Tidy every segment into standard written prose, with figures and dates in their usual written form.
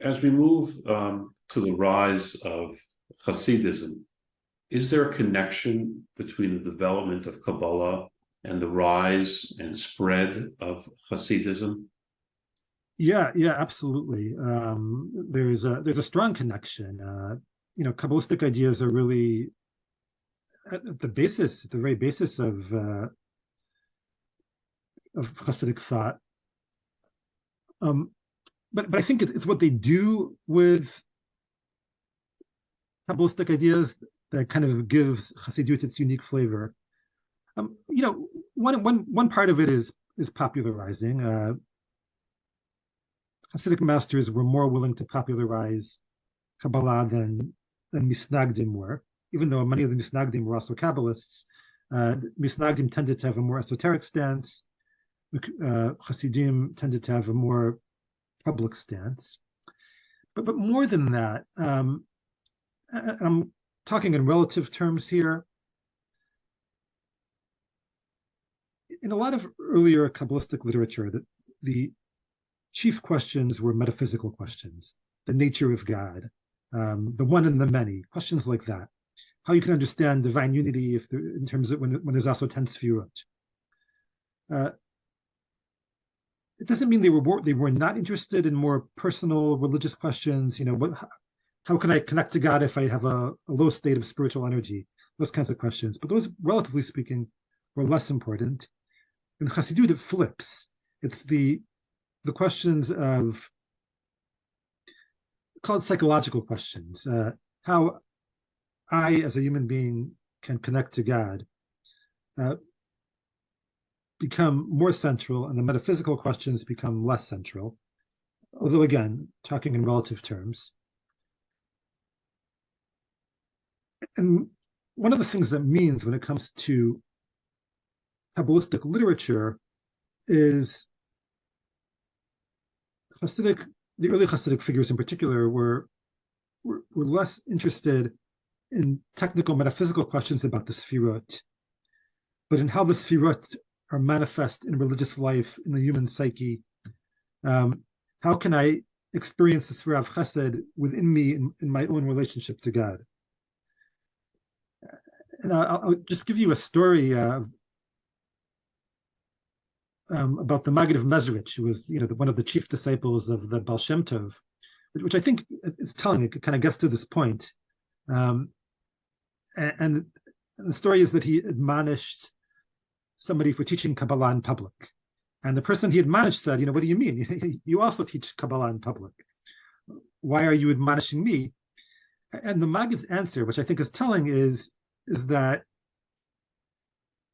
as we move to the rise of Hasidism, is there a connection between the development of Kabbalah and the rise and spread of Hasidism? Yeah, absolutely. There's a strong connection. Kabbalistic ideas are really at the very basis of Hasidic thought. But I think it's what they do with Kabbalistic ideas that kind of gives Hasidut its unique flavor. One part of it is popularizing. Hasidic masters were more willing to popularize Kabbalah than Misnagdim were, even though many of the Misnagdim were also Kabbalists. Misnagdim tended to have a more esoteric stance. Hasidim tended to have a more public stance. But more than that, I'm talking in relative terms here. In a lot of earlier Kabbalistic literature, the chief questions were metaphysical questions, the nature of God, the one and the many, questions like that. How you can understand divine unity in terms of when there's also 10 sefirot. It doesn't mean they were not interested in more personal religious questions. How can I connect to God if I have a low state of spiritual energy? Those kinds of questions. But those, relatively speaking, were less important. In Hasidut, it flips. It's the questions of, called psychological questions. How I, as a human being, can connect to God, become more central, and the metaphysical questions become less central. Although, again, talking in relative terms. And one of the things that means when it comes to Kabbalistic literature is the early Hasidic figures in particular were less interested in technical metaphysical questions about the sefirot, but in how the sefirot are manifest in religious life, in the human psyche. How can I experience the Sefirah of Chesed within me in my own relationship to God? And I'll just give you a story about the Maggid of Mezrich, who was one of the chief disciples of the Baal Shem Tov, which I think is telling. It kind of gets to this point. And the story is that he admonished somebody for teaching Kabbalah in public. And the person he admonished said, what do you mean? You also teach Kabbalah in public. Why are you admonishing me? And the Maggid's answer, which I think is telling, is that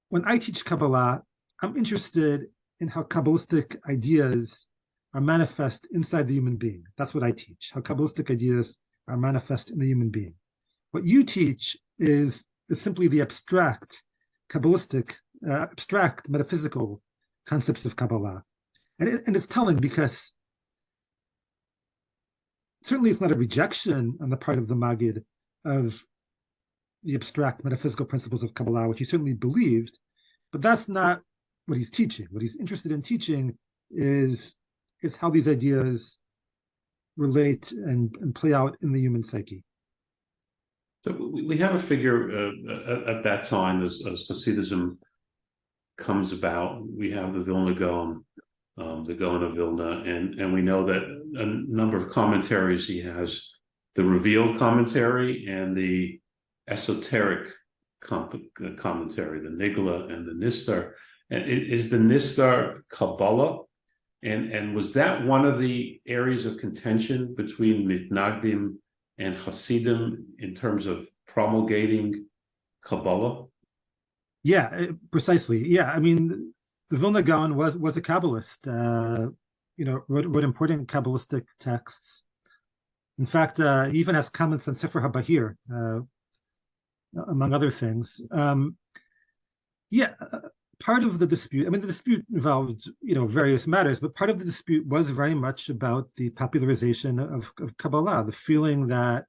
when I teach Kabbalah, I'm interested in how Kabbalistic ideas are manifest inside the human being. That's what I teach, how Kabbalistic ideas are manifest in the human being. What you teach is simply the abstract Kabbalistic, abstract metaphysical concepts of Kabbalah. And it's telling because certainly it's not a rejection on the part of the Maggid of the abstract metaphysical principles of Kabbalah, which he certainly believed, but that's not what he's teaching. What he's interested in teaching is how these ideas relate and play out in the human psyche. So we have a figure at that time as Hasidism comes about. We have the Vilna Gaon, the Gaon of Vilna, and we know that a number of commentaries he has, the revealed commentary and the esoteric commentary, the Nigla and the Nistar. And is the Nistar Kabbalah? And was that one of the areas of contention between Mitnagdim and Hasidim in terms of promulgating Kabbalah? Yeah, precisely. Yeah, I mean, the Vilna Gaon was a Kabbalist. Wrote important Kabbalistic texts. In fact, he even has comments on Sefer ha-Bahir, among other things. Part of the dispute, the dispute involved, various matters, but part of the dispute was very much about the popularization of Kabbalah, the feeling that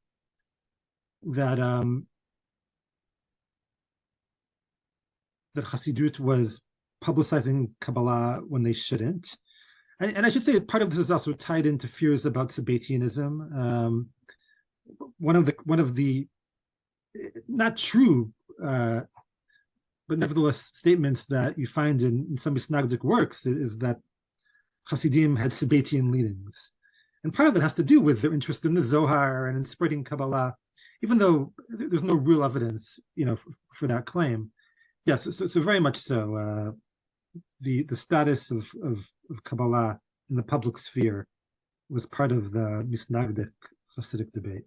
Hasidut was publicizing Kabbalah when they shouldn't. and I should say part of this is also tied into fears about Sabbatianism. One of the not true, but nevertheless statements that you find in some Misnagdic works is that Hasidim had Sabbatian leanings. And part of it has to do with their interest in the Zohar and in spreading Kabbalah, even though there's no real evidence, for that claim. Yes, so very much so. The status of Kabbalah in the public sphere was part of the Misnagdic Hasidic debate.